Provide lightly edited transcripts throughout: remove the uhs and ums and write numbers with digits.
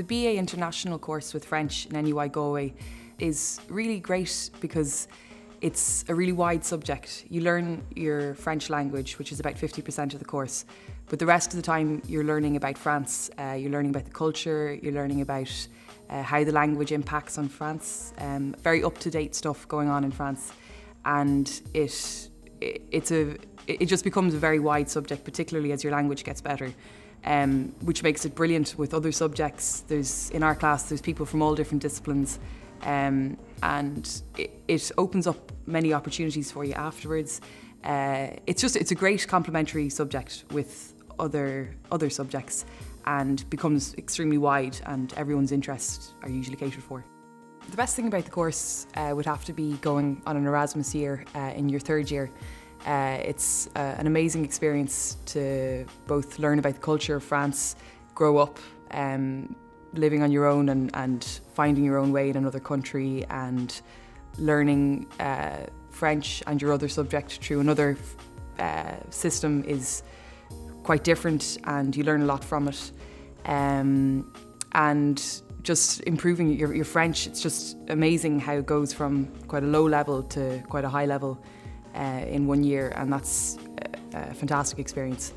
BA International course with French in NUI Galway is really great because it's a really wide subject. You learn your French language, which is about 50% of the course, but the rest of the time you're learning about France, you're learning about the culture, you're learning about how the language impacts on France, very up-to-date stuff going on in France, and it just becomes a very wide subject, particularly as your language gets better. Which makes it brilliant with other subjects. In our class, there's people from all different disciplines, and it opens up many opportunities for you afterwards. It's a great complementary subject with other subjects, and becomes extremely wide, and everyone's interests are usually catered for. The best thing about the course would have to be going on an Erasmus year in your third year. It's an amazing experience to both learn about the culture of France, grow up living on your own and finding your own way in another country, and learning French and your other subject through another system is quite different, and you learn a lot from it. And just improving your French, it's just amazing how it goes from quite a low level to quite a high level in 1 year, and that's a fantastic experience.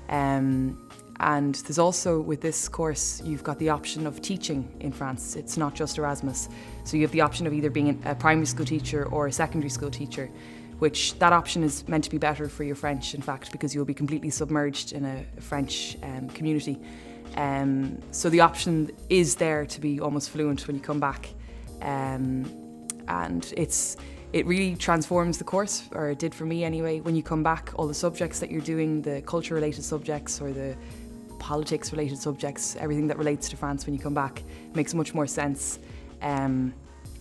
And there's also, with this course, you've got the option of teaching in France. It's not just Erasmus. So you have the option of either being a primary school teacher or a secondary school teacher, which that option is meant to be better for your French, in fact, because you'll be completely submerged in a French community. So the option is there to be almost fluent when you come back. And it really transforms the course, or it did for me anyway. When you come back, all the subjects that you're doing, the culture-related subjects or the politics-related subjects, everything that relates to France when you come back makes much more sense.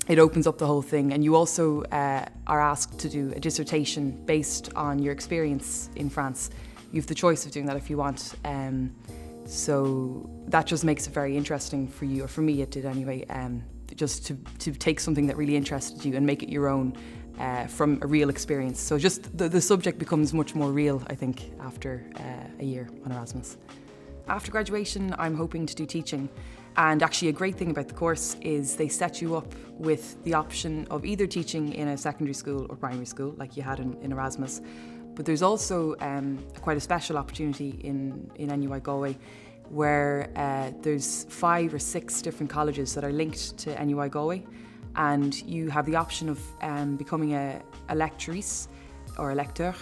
It opens up the whole thing, and you also are asked to do a dissertation based on your experience in France. You have the choice of doing that if you want. So that just makes it very interesting for you, or for me it did anyway. Just to take something that really interested you and make it your own from a real experience. So just the subject becomes much more real, I think, after a year on Erasmus. After graduation, I'm hoping to do teaching. And actually a great thing about the course is they set you up with the option of either teaching in a secondary school or primary school, like you had in Erasmus. But there's also quite a special opportunity in NUI Galway, where there's 5 or 6 different colleges that are linked to NUI Galway, and you have the option of becoming a lectrice or a lecteur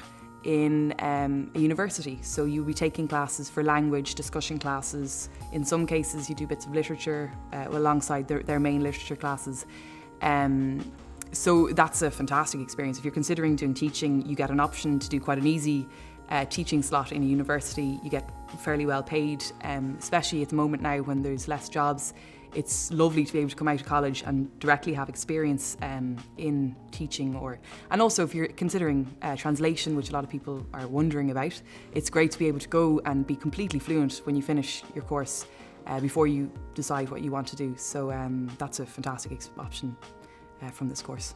in a university. So you'll be taking classes for language, discussion classes. In some cases you do bits of literature alongside their main literature classes. So that's a fantastic experience. If you're considering doing teaching, you get an option to do quite an easy teaching slot in a university. You get fairly well paid, especially at the moment now when there's less jobs. It's lovely to be able to come out of college and directly have experience in teaching, and also if you're considering translation, which a lot of people are wondering about, it's great to be able to go and be completely fluent when you finish your course before you decide what you want to do. So that's a fantastic option from this course.